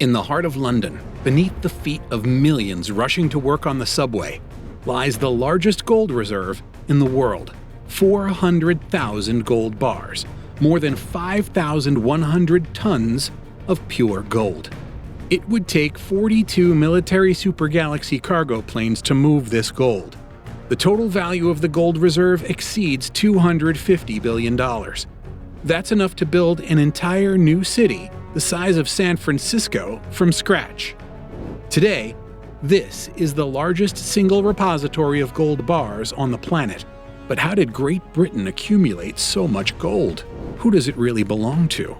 In the heart of London, beneath the feet of millions rushing to work on the subway, lies the largest gold reserve in the world. 400,000 gold bars, more than 5,100 tons of pure gold. It would take 42 military super-galaxy cargo planes to move this gold. The total value of the gold reserve exceeds $250 billion. That's enough to build an entire new city the size of San Francisco from scratch. Today, this is the largest single repository of gold bars on the planet. But how did Great Britain accumulate so much gold? Who does it really belong to?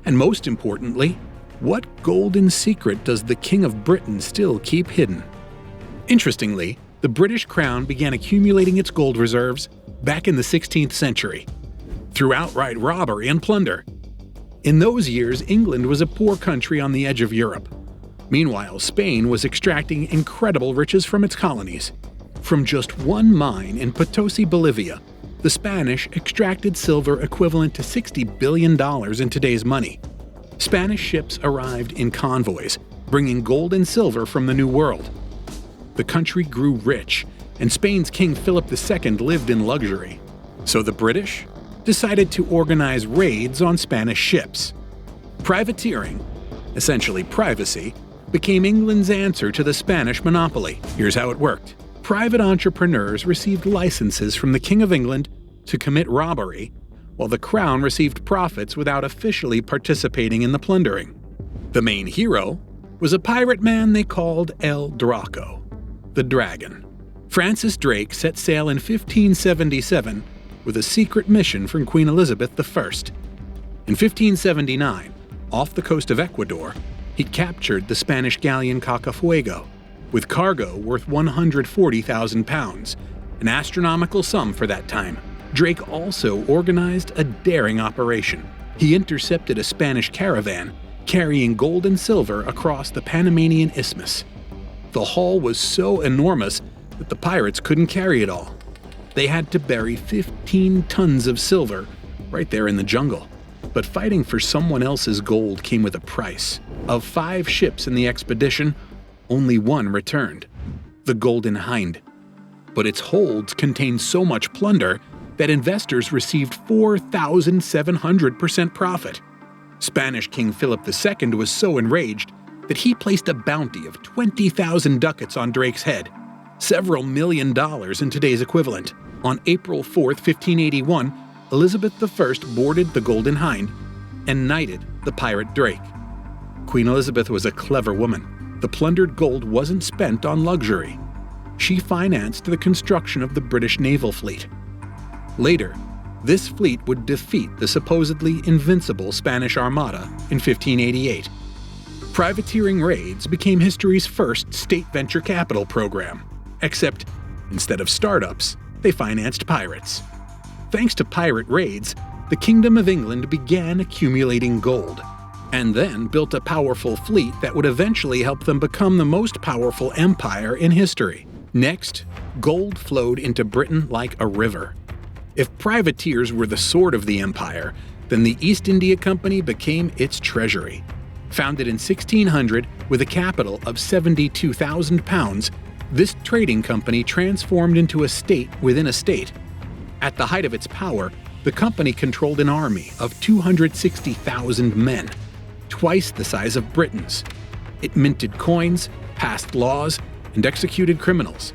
And most importantly, what golden secret does the King of Britain still keep hidden? Interestingly, the British Crown began accumulating its gold reserves back in the 16th century, through outright robbery and plunder. In those years, England was a poor country on the edge of Europe. Meanwhile, Spain was extracting incredible riches from its colonies. From just one mine in Potosi, Bolivia, the Spanish extracted silver equivalent to $60 billion in today's money. Spanish ships arrived in convoys, bringing gold and silver from the New World. The country grew rich, and Spain's King Philip II lived in luxury. So the British decided to organize raids on Spanish ships. Privateering, essentially privacy, became England's answer to the Spanish monopoly. Here's how it worked. Private entrepreneurs received licenses from the King of England to commit robbery, while the Crown received profits without officially participating in the plundering. The main hero was a pirate man they called El Draco, the Dragon. Francis Drake set sail in 1577 with a secret mission from Queen Elizabeth I. In 1579, off the coast of Ecuador, he captured the Spanish galleon Cacafuego, with cargo worth 140,000 pounds, an astronomical sum for that time. Drake also organized a daring operation. He intercepted a Spanish caravan carrying gold and silver across the Panamanian Isthmus. The haul was so enormous that the pirates couldn't carry it all. They had to bury 15 tons of silver right there in the jungle. But fighting for someone else's gold came with a price. Of 5 ships in the expedition, only one returned, the Golden Hind. But its holds contained so much plunder that investors received 4,700% profit. Spanish King Philip II was so enraged that he placed a bounty of 20,000 ducats on Drake's head, several $1 million in today's equivalent. On April 4, 1581, Elizabeth I boarded the Golden Hind and knighted the pirate Drake. Queen Elizabeth was a clever woman. The plundered gold wasn't spent on luxury. She financed the construction of the British naval fleet. Later, this fleet would defeat the supposedly invincible Spanish Armada in 1588. Privateering raids became history's first state venture capital program, except instead of startups, they financed pirates. Thanks to pirate raids, the Kingdom of England began accumulating gold, and then built a powerful fleet that would eventually help them become the most powerful empire in history. Next, gold flowed into Britain like a river. If privateers were the sword of the empire, then the East India Company became its treasury. Founded in 1600 with a capital of 72,000 pounds, this trading company transformed into a state within a state. At the height of its power, the company controlled an army of 260,000 men, twice the size of Britain's. It minted coins, passed laws, and executed criminals.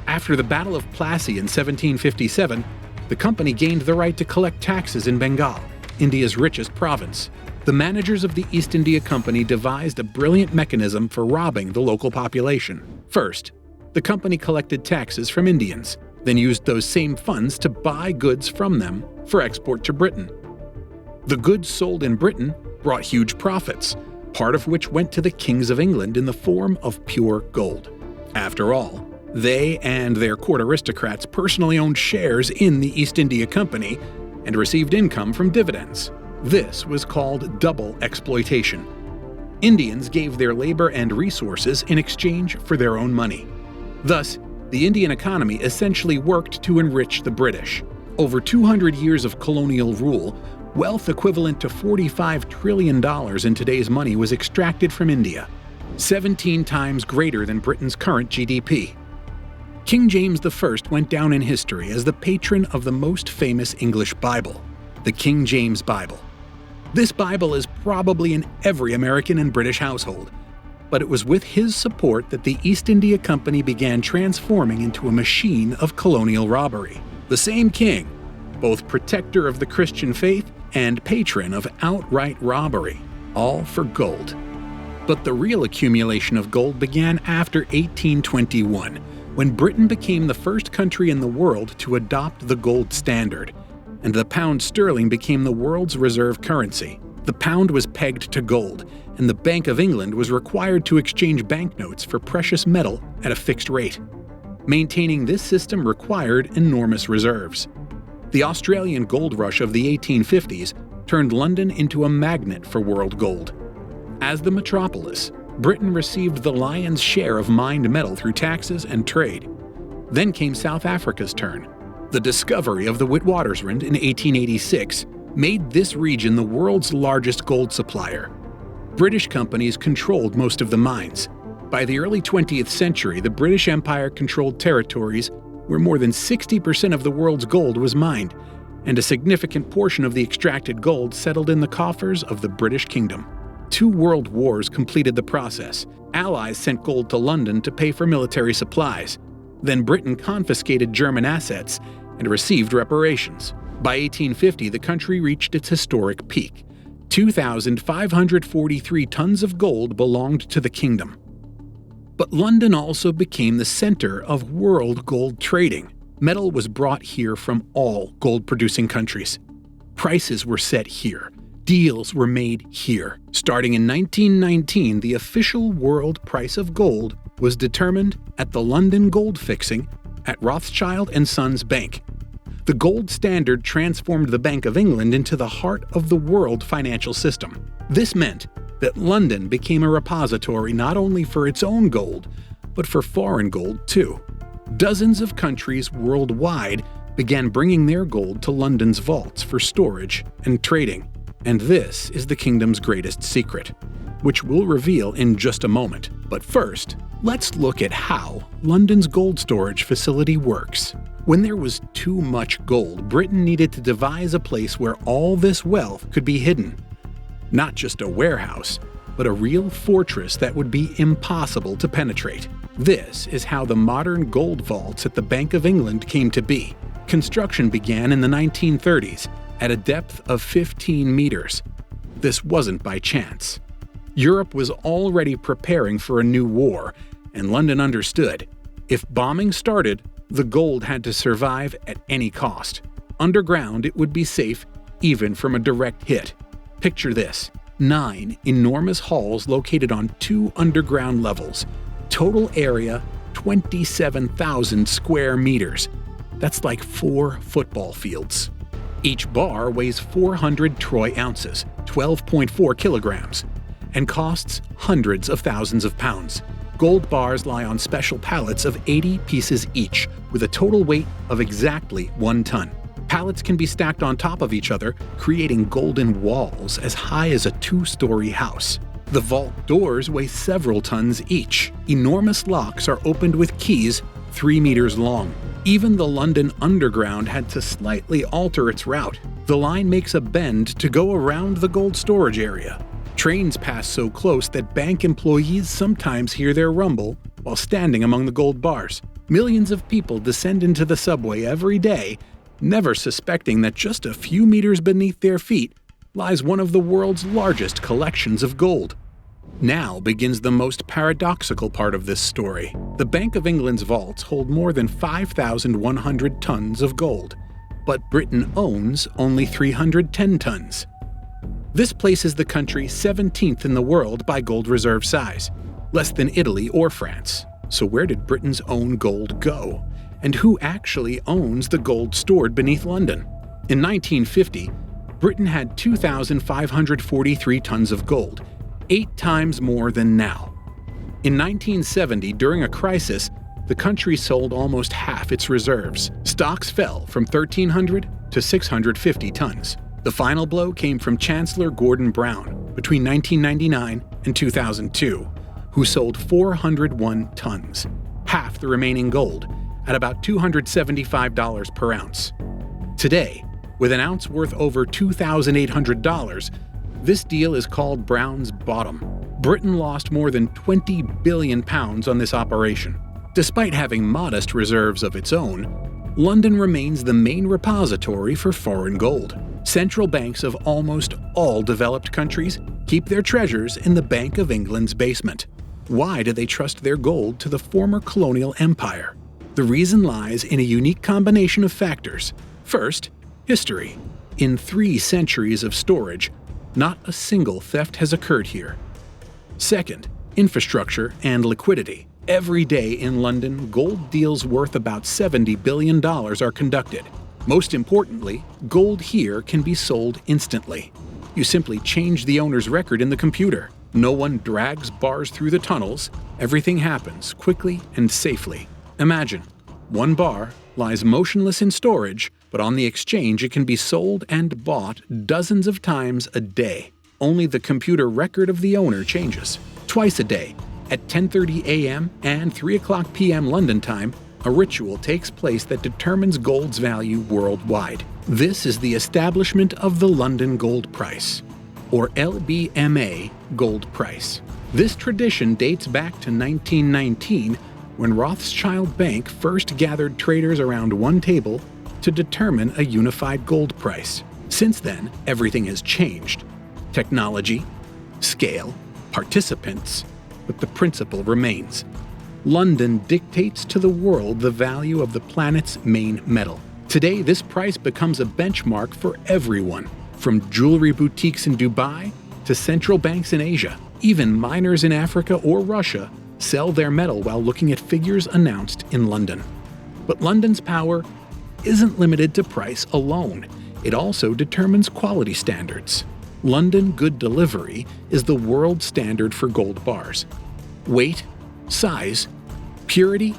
After the Battle of Plassey in 1757, the company gained the right to collect taxes in Bengal, India's richest province. The managers of the East India Company devised a brilliant mechanism for robbing the local population. First, the company collected taxes from Indians, then used those same funds to buy goods from them for export to Britain. The goods sold in Britain brought huge profits, part of which went to the kings of England in the form of pure gold. After all, they and their court aristocrats personally owned shares in the East India Company and received income from dividends. This was called double exploitation. Indians gave their labor and resources in exchange for their own money. Thus, the Indian economy essentially worked to enrich the British. Over 200 years of colonial rule Wealth equivalent to $45 trillion in today's money was extracted from India, 17 times greater than Britain's current GDP. King James I went down in history as the patron of the most famous English Bible, the King James Bible. This Bible is probably in every American and British household, but it was with his support that the East India Company began transforming into a machine of colonial robbery. The same king, both protector of the Christian faith and patron of outright robbery, all for gold. But the real accumulation of gold began after 1821, when Britain became the first country in the world to adopt the gold standard, and the pound sterling became the world's reserve currency. The pound was pegged to gold, and the Bank of England was required to exchange banknotes for precious metal at a fixed rate. Maintaining this system required enormous reserves. The Australian gold rush of the 1850s turned London into a magnet for world gold. As the metropolis, Britain received the lion's share of mined metal through taxes and trade. Then came South Africa's turn. The discovery of the Witwatersrand in 1886 made this region the world's largest gold supplier. British companies controlled most of the mines. By the early 20th century, the British Empire controlled territories where more than 60% of the world's gold was mined, and a significant portion of the extracted gold settled in the coffers of the British Kingdom. 2 world wars completed the process. Allies sent gold to London to pay for military supplies. Then Britain confiscated German assets and received reparations. By 1850, the country reached its historic peak. 2,543 tons of gold belonged to the kingdom. But London also became the center of world gold trading. Metal was brought here from all gold-producing countries. Prices were set here. Deals were made here. Starting in 1919, the official world price of gold was determined at the London gold fixing at Rothschild & Sons Bank. The gold standard transformed the Bank of England into the heart of the world financial system. This meant that London became a repository not only for its own gold, but for foreign gold too. Dozens of countries worldwide began bringing their gold to London's vaults for storage and trading. And this is the kingdom's greatest secret, which we'll reveal in just a moment. But first, let's look at how London's gold storage facility works. When there was too much gold, Britain needed to devise a place where all this wealth could be hidden. Not just a warehouse, but a real fortress that would be impossible to penetrate. This is how the modern gold vaults at the Bank of England came to be. Construction began in the 1930s at a depth of 15 meters. This wasn't by chance. Europe was already preparing for a new war, and London understood. If bombing started, the gold had to survive at any cost. Underground, it would be safe even from a direct hit. Picture this: 9 enormous halls located on 2 underground levels. Total area 27,000 square meters. That's like 4 football fields. Each bar weighs 400 troy ounces, 12.4 kilograms, and costs hundreds of thousands of pounds. Gold bars lie on special pallets of 80 pieces each, with a total weight of exactly 1 ton. Pallets can be stacked on top of each other, creating golden walls as high as a 2-story house. The vault doors weigh several tons each. Enormous locks are opened with keys 3 meters long. Even the London Underground had to slightly alter its route. The line makes a bend to go around the gold storage area. Trains pass so close that bank employees sometimes hear their rumble while standing among the gold bars. Millions of people descend into the subway every day, never suspecting that just a few meters beneath their feet lies one of the world's largest collections of gold. Now begins the most paradoxical part of this story. The Bank of England's vaults hold more than 5,100 tons of gold, but Britain owns only 310 tons. This places the country 17th in the world by gold reserve size, less than Italy or France. So where did Britain's own gold go? And who actually owns the gold stored beneath London? In 1950, Britain had 2,543 tons of gold, 8 times more than now. In 1970, during a crisis, the country sold almost half its reserves. Stocks fell from 1,300 to 650 tons. The final blow came from Chancellor Gordon Brown between 1999 and 2002, who sold 401 tons, half the remaining gold, at about $275 per ounce. Today, with an ounce worth over $2,800, this deal is called Brown's bottom. Britain lost more than £20 billion on this operation. Despite having modest reserves of its own, London remains the main repository for foreign gold. Central banks of almost all developed countries keep their treasures in the Bank of England's basement. Why do they trust their gold to the former colonial empire? The reason lies in a unique combination of factors. First, history. In 3 centuries of storage, not a single theft has occurred here. Second, infrastructure and liquidity. Every day in London, gold deals worth about $70 billion are conducted. Most importantly, gold here can be sold instantly. You simply change the owner's record in the computer. No one drags bars through the tunnels. Everything happens quickly and safely. Imagine, 1 bar lies motionless in storage, but on the exchange it can be sold and bought dozens of times a day. Only the computer record of the owner changes. Twice a day, at 10:30 a.m. and 3 o'clock p.m. London time, a ritual takes place that determines gold's value worldwide. This is the establishment of the London Gold Price, or LBMA gold price. This tradition dates back to 1919, when Rothschild Bank first gathered traders around one table to determine a unified gold price. Since then, everything has changed. Technology, scale, participants, but the principle remains. London dictates to the world the value of the planet's main metal. Today, this price becomes a benchmark for everyone, from jewelry boutiques in Dubai to central banks in Asia. Even miners in Africa or Russia sell their metal while looking at figures announced in London. But London's power isn't limited to price alone. It also determines quality standards. London Good Delivery is the world standard for gold bars. Weight, size, purity,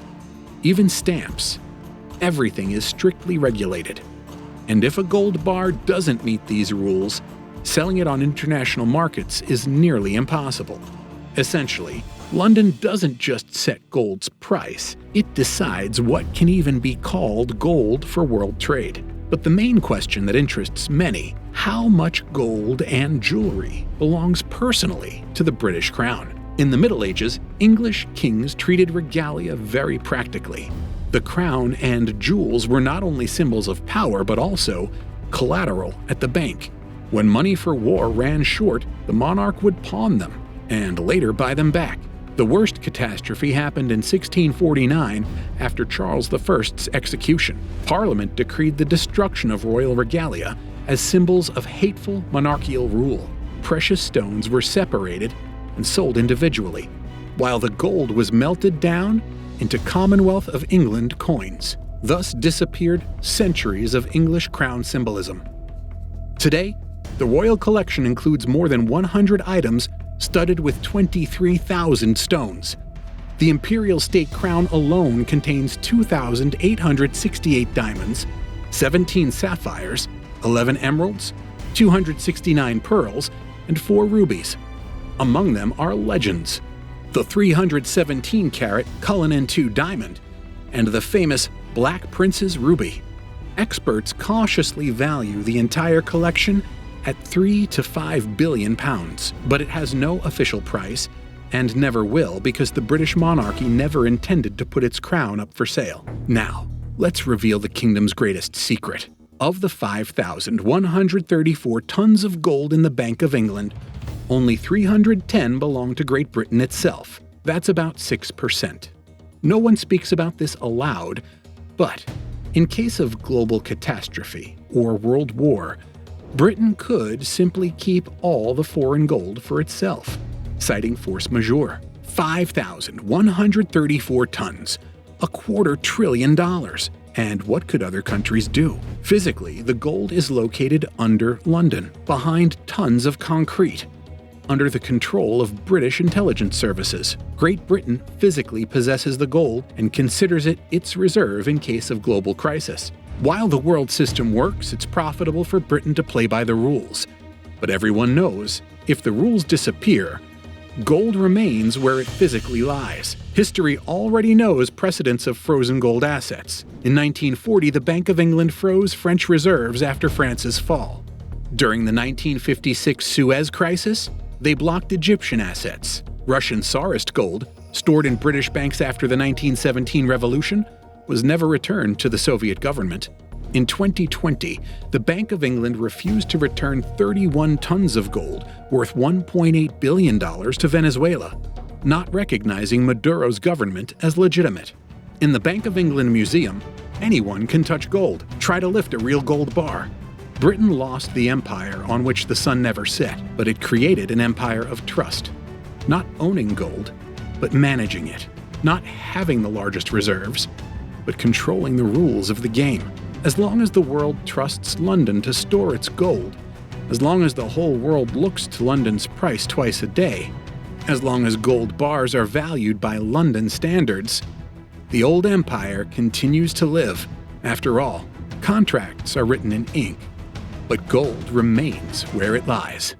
even stamps. Everything is strictly regulated. And if a gold bar doesn't meet these rules, selling it on international markets is nearly impossible. Essentially, London doesn't just set gold's price, it decides what can even be called gold for world trade. But the main question that interests many, how much gold and jewelry belongs personally to the British Crown? In the Middle Ages, English kings treated regalia very practically. The crown and jewels were not only symbols of power but also collateral at the bank. When money for war ran short, the monarch would pawn them and later buy them back. The worst catastrophe happened in 1649 after Charles I's execution. Parliament decreed the destruction of royal regalia as symbols of hateful monarchical rule. Precious stones were separated and sold individually, while the gold was melted down into Commonwealth of England coins. Thus disappeared centuries of English crown symbolism. Today, the royal collection includes more than 100 items studded with 23,000 stones. The imperial state crown alone contains 2,868 diamonds, 17 sapphires, 11 emeralds, 269 pearls, and 4 rubies. Among them are legends: the 317-carat Cullinan II diamond and the famous Black Prince's ruby. Experts cautiously value the entire collection at £3 to £5 billion, but it has no official price and never will because the British monarchy never intended to put its crown up for sale. Now, let's reveal the kingdom's greatest secret. Of the 5,134 tons of gold in the Bank of England, only 310 belong to Great Britain itself. That's about 6%. No one speaks about this aloud, but in case of global catastrophe or world war, Britain could simply keep all the foreign gold for itself, citing force majeure. 5,134 tons, $250 billion. And what could other countries do? Physically, the gold is located under London, behind tons of concrete, under the control of British intelligence services. Great Britain physically possesses the gold and considers it its reserve in case of global crisis. While the world system works, it's profitable for Britain to play by the rules. But everyone knows, if the rules disappear, gold remains where it physically lies. History already knows precedents of frozen gold assets. In 1940, the Bank of England froze French reserves after France's fall. During the 1956 Suez Crisis, they blocked Egyptian assets. Russian Tsarist gold, stored in British banks after the 1917 revolution, was never returned to the Soviet government. In 2020, the Bank of England refused to return 31 tons of gold worth $1.8 billion to Venezuela, not recognizing Maduro's government as legitimate. In the Bank of England Museum, anyone can touch gold, try to lift a real gold bar. Britain lost the empire on which the sun never set, but it created an empire of trust. Not owning gold, but managing it. Not having the largest reserves, but controlling the rules of the game. As long as the world trusts London to store its gold, as long as the whole world looks to London's price twice a day, as long as gold bars are valued by London standards, the old empire continues to live. After all, contracts are written in ink, but gold remains where it lies.